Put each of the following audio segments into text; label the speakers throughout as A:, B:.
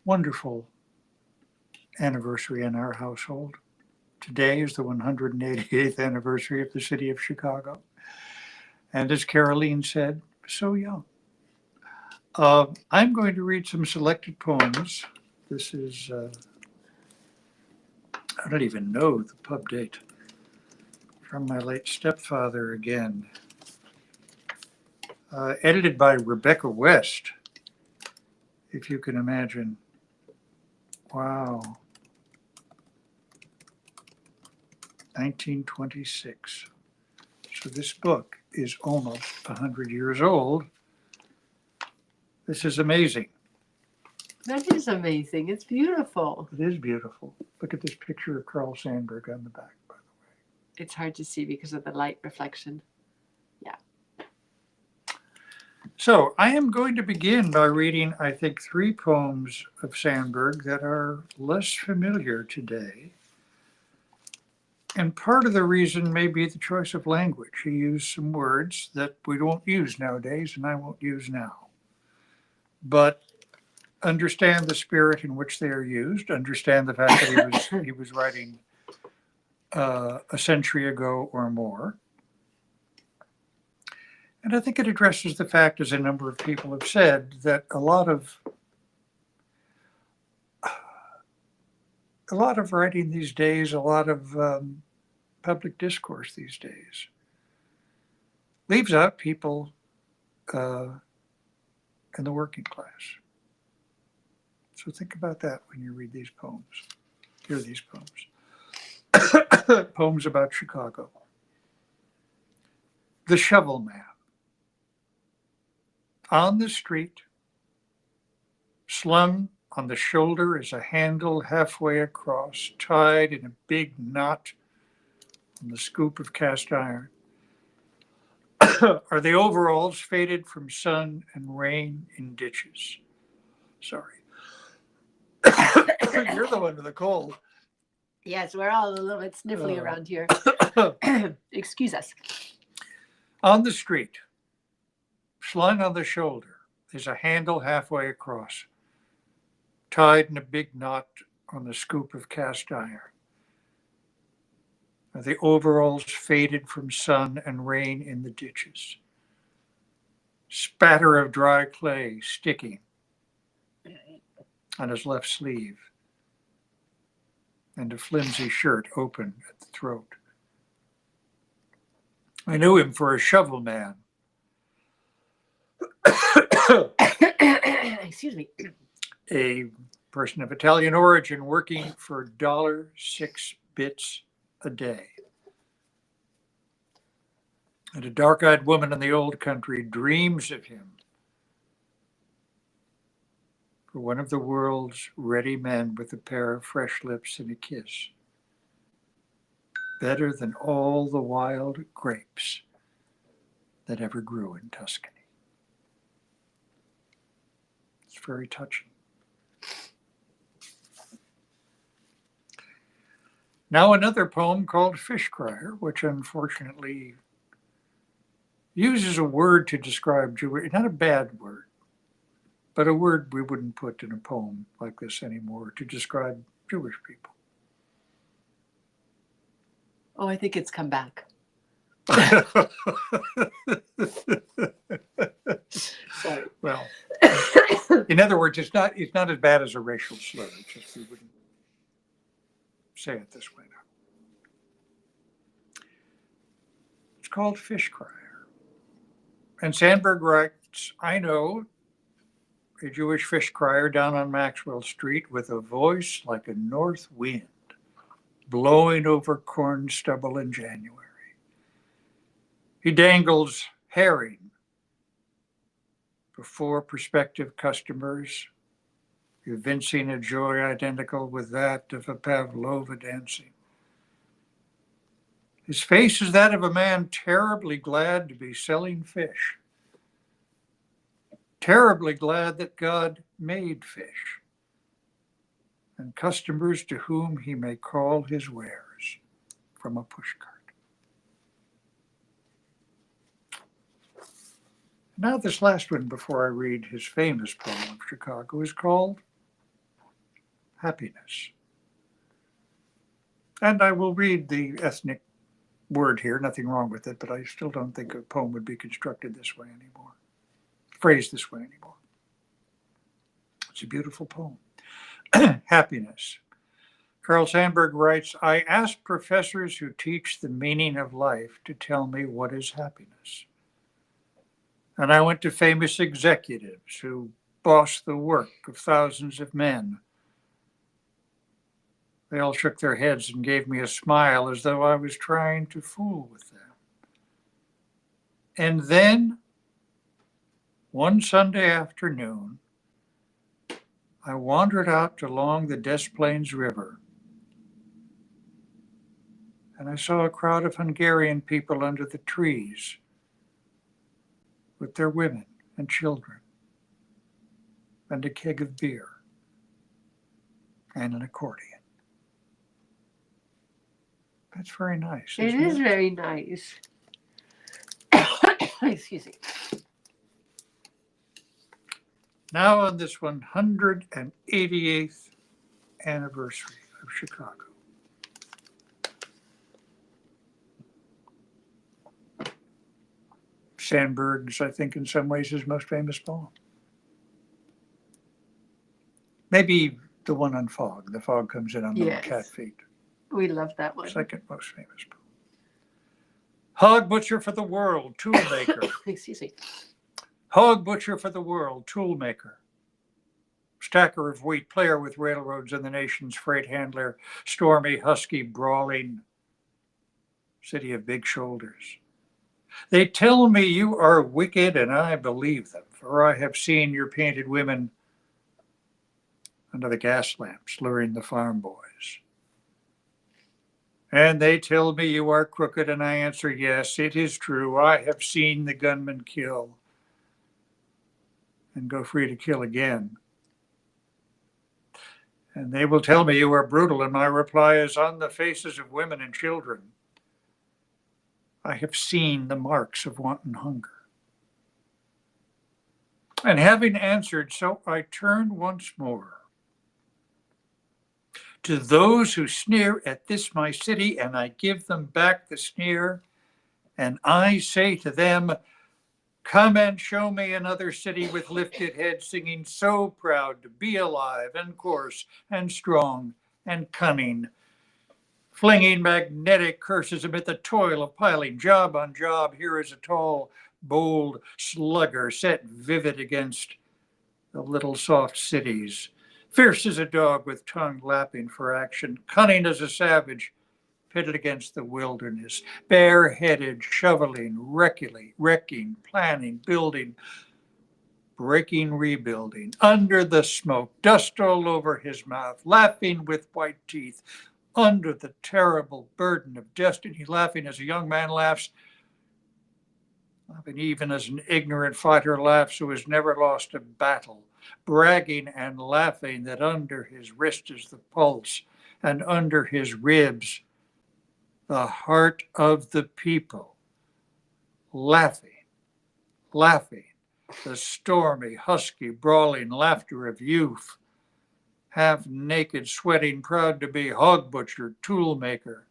A: wonderful anniversary in our household. Today is the 188th anniversary of the city of Chicago. And as Caroline said, so young. I'm going to read some selected poems. This is, I don't even know the pub date, from my late stepfather again. Edited by Rebecca West, if you can imagine. Wow, 1926. So this book is almost 100 years old. This is amazing.
B: That is amazing. It's beautiful.
A: It is beautiful. Look at this picture of Carl Sandburg on the back, by the way.
B: It's hard to see because of the light reflection. Yeah.
A: So I am going to begin by reading, I think, three poems of Sandburg that are less familiar today. And part of the reason may be the choice of language. He used some words that we don't use nowadays, and I won't use now. But understand the spirit in which they are used, understand the fact that he was writing a century ago or more. And I think it addresses the fact, as a number of people have said, that a lot of writing these days, a lot of public discourse these days, leaves out people in the working class. So think about that when you read these poems, hear these poems. Poems about Chicago. The Shovel Man. On the street, slung on the shoulder is a handle halfway across, tied in a big knot on the scoop of cast iron. Are the overalls faded from sun and rain in ditches? Sorry. You're the one with the cold.
B: Yes, we're all a little bit sniffly around here. Excuse us.
A: On the street, slung on the shoulder, is a handle halfway across, tied in a big knot on the scoop of cast iron. Are the overalls faded from sun and rain in the ditches? Spatter of dry clay sticking on his left sleeve, and a flimsy shirt open at the throat. I knew him for a shovel man.
B: Excuse me.
A: A person of Italian origin working for $6 a day. And a dark-eyed woman in the old country dreams of him for one of the world's ready men with a pair of fresh lips and a kiss. Better than all the wild grapes that ever grew in Tuscany. It's very touching. Now another poem called Fish Crier, which unfortunately uses a word to describe Jewish, not a bad word, but a word we wouldn't put in a poem like this anymore to describe Jewish people.
B: Oh, I think it's come back. Sorry.
A: Well, in other words, it's not as bad as a racial slur. It's just we wouldn't say it this way now. It's called Fish Crier. And Sandburg writes, I know a Jewish fish crier down on Maxwell Street with a voice like a north wind blowing over corn stubble in January. He dangles herring before prospective customers, evincing a joy identical with that of a Pavlova dancing. His face is that of a man terribly glad to be selling fish, terribly glad that God made fish, and customers to whom he may call his wares from a pushcart. Now this last one, before I read his famous poem of Chicago, is called happiness. And I will read the ethnic word here, nothing wrong with it, but I still don't think a poem would be constructed this way anymore, phrased this way anymore. It's a beautiful poem. Happiness. Carl Sandburg writes, I ask professors who teach the meaning of life to tell me what is happiness. And I went to famous executives who boss the work of thousands of men. They all shook their heads and gave me a smile as though I was trying to fool with them. And then, one Sunday afternoon, I wandered out along the Des Plaines River, and I saw a crowd of Hungarian people under the trees with their women and children and a keg of beer and an accordion. That's very nice.
B: It
A: Isn't
B: is very nice. Excuse me.
A: Now on this 188th anniversary of Chicago. Sandburg's, I think, in some ways, his most famous poem. Maybe the one on fog. The fog comes in on little
B: Yes.
A: cat feet.
B: We love that one.
A: Second most famous poem. Hog butcher for the world, tool maker.
B: Excuse me.
A: Hog butcher for the world, tool maker. Stacker of wheat, player with railroads and the nation's freight handler, stormy, husky, brawling city of big shoulders. They tell me you are wicked, and I believe them, for I have seen your painted women under the gas lamps luring the farm boys. And they tell me you are crooked, and I answer, yes, it is true. I have seen the gunman kill and go free to kill again. And they will tell me you are brutal, and my reply is, on the faces of women and children, I have seen the marks of wanton hunger. And having answered, so I turn once more to those who sneer at this my city, and I give them back the sneer, and I say to them, come and show me another city with lifted head, singing, so proud to be alive and coarse and strong and cunning, flinging magnetic curses amid the toil of piling job on job. Here is a tall, bold slugger set vivid against the little soft cities, fierce as a dog with tongue lapping for action, cunning as a savage pitted against the wilderness, bareheaded, shoveling, wrecking, planning, building, breaking, rebuilding, under the smoke, dust all over his mouth, laughing with white teeth, under the terrible burden of destiny, laughing as a young man laughs, laughing even as an ignorant fighter laughs who has never lost a battle, bragging and laughing that under his wrist is the pulse, and under his ribs the heart of the people, laughing, the stormy, husky, brawling laughter of youth, half naked, sweating, proud to be hog butcher, tool maker,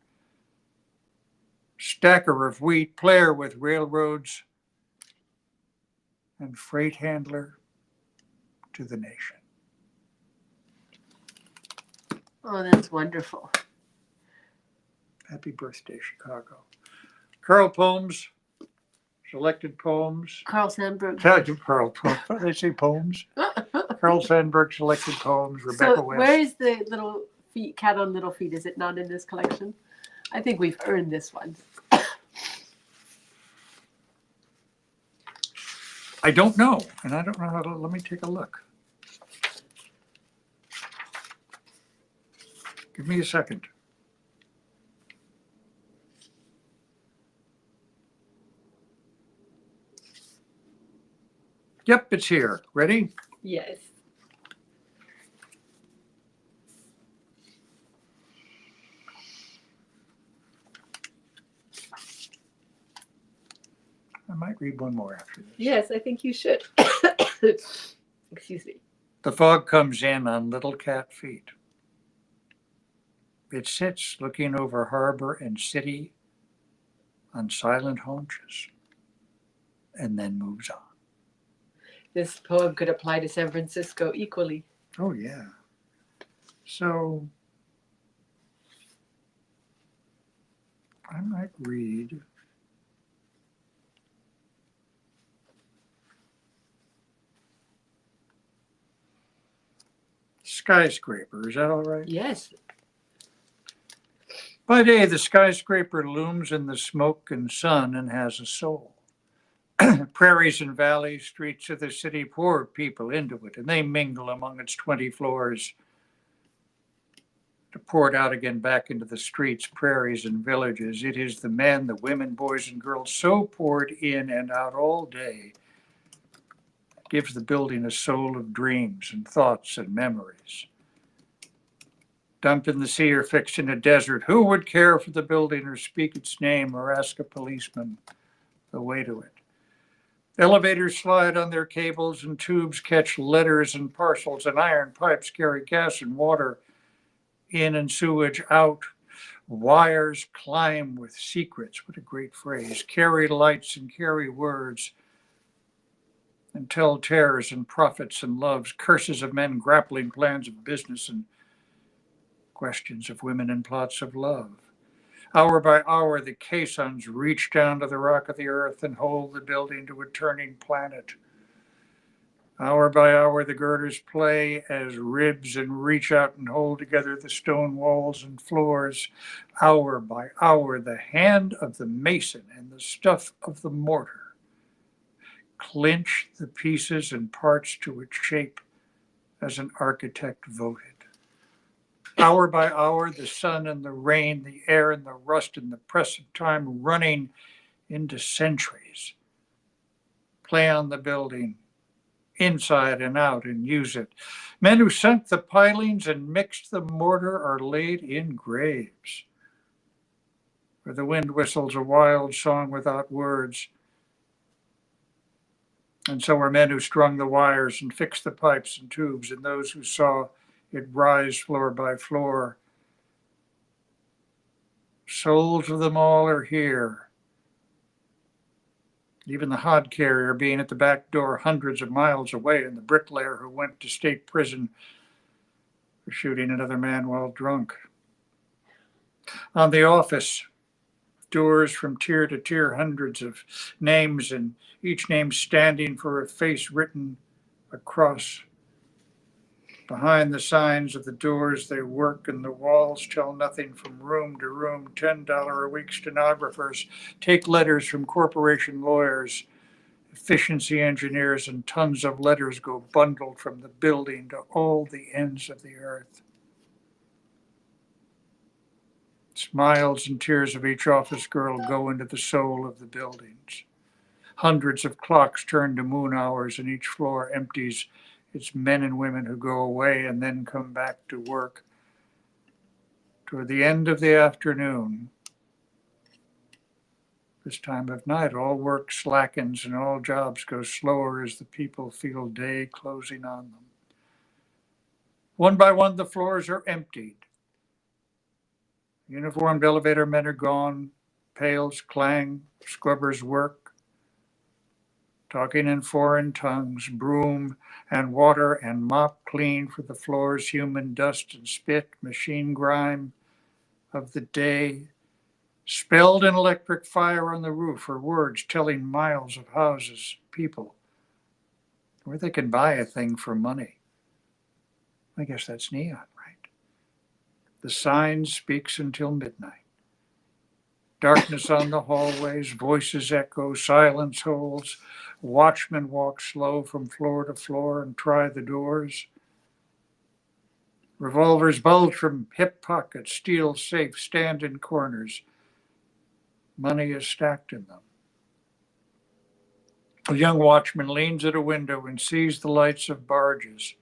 A: stacker of wheat, player with railroads, and freight handler to the nation.
B: Oh, that's wonderful.
A: Happy birthday, Chicago. Carl Poems, selected poems.
B: Carl Sandburg.
A: Carl Poems. They say poems. Carl Sandburg selected poems. Rebecca
B: So
A: West.
B: where is the little feet, cat on little feet? Is it not in this collection? I think we've earned this one.
A: I don't know, and I don't know how to. Let me take a look. Give me a second. Yep, it's here. Ready?
B: Yes.
A: I might read one more after this.
B: Yes, I think you should. Excuse me.
A: The fog comes in on little cat feet. It sits looking over harbor and city on silent haunches and then moves on.
B: This poem could apply to San Francisco equally.
A: Oh, yeah. So I might read Skyscraper. Is that all right?
B: Yes.
A: By day, the skyscraper looms in the smoke and sun and has a soul. Prairies and valleys, streets of the city pour people into it, and they mingle among its 20 floors to pour it out again back into the streets, prairies, and villages. It is the men, the women, boys, and girls so poured in and out all day. It gives the building a soul of dreams and thoughts and memories. Dumped in the sea or fixed in a desert, who would care for the building or speak its name or ask a policeman the way to it? Elevators slide on their cables and tubes catch letters and parcels, and iron pipes carry gas and water in and sewage out. Wires climb with secrets, what a great phrase, carry lights and carry words, and tell terrors and profits and loves, curses of men grappling plans of business and questions of women and plots of love. Hour by hour, the caissons reach down to the rock of the earth and hold the building to a turning planet. Hour by hour, the girders play as ribs and reach out and hold together the stone walls and floors. Hour by hour, the hand of the mason and the stuff of the mortar clinch the pieces and parts to its shape as an architect voted. Hour by hour, the sun and the rain, the air and the rust and the press of time running into centuries play on the building, inside and out, and use it. Men who sunk the pilings and mixed the mortar are laid in graves, where the wind whistles a wild song without words. And so are men who strung the wires and fixed the pipes and tubes, and those who saw it rise floor by floor. Souls of them all are here. Even the hod carrier being at the back door hundreds of miles away, and the bricklayer who went to state prison for shooting another man while drunk. On the office, doors from tier to tier, hundreds of names, and each name standing for a face written across. Behind the signs of the doors they work, and the walls tell nothing from room to room. $10 a week stenographers take letters from corporation lawyers, efficiency engineers, and tons of letters go bundled from the building to all the ends of the earth. Smiles and tears of each office girl go into the soul of the buildings. Hundreds of clocks turn to moon hours, and each floor empties its men and women who go away and then come back to work. Toward the end of the afternoon, this time of night, all work slackens and all jobs go slower as the people feel day closing on them. One by one, the floors are emptied. Uniformed elevator men are gone. Pails clang, scrubbers work, talking in foreign tongues, broom and water and mop clean for the floor's human dust and spit, machine grime of the day, spilled in electric fire on the roof, or words telling miles of houses, people, where they can buy a thing for money. I guess that's neon, right? The sign speaks until midnight. Darkness on the hallways, voices echo, silence holds. Watchmen walk slow from floor to floor and try the doors. Revolvers bulge from hip pockets, steel safes stand in corners. Money is stacked in them. A young watchman leans at a window and sees the lights of barges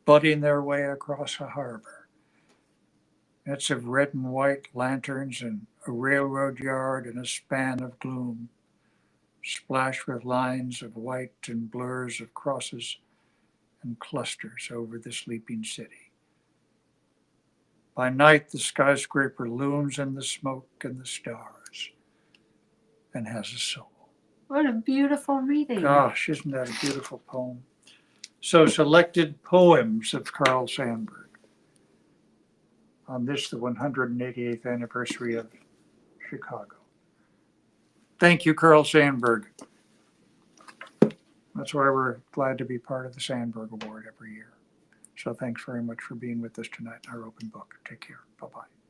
A: butting their way across a harbor. Nets of red and white lanterns and a railroad yard and a span of gloom, splashed with lines of white and blurs of crosses and clusters over the sleeping city. By night, the skyscraper looms in the smoke and the stars and has a soul.
B: What a beautiful reading.
A: Gosh, isn't that a beautiful poem? So, selected poems of Carl Sandburg on this, the 188th anniversary of Chicago. Thank you, Carl Sandburg. That's why we're glad to be part of the Sandburg Award every year. So thanks very much for being with us tonight in our open book. Take care. Bye-bye.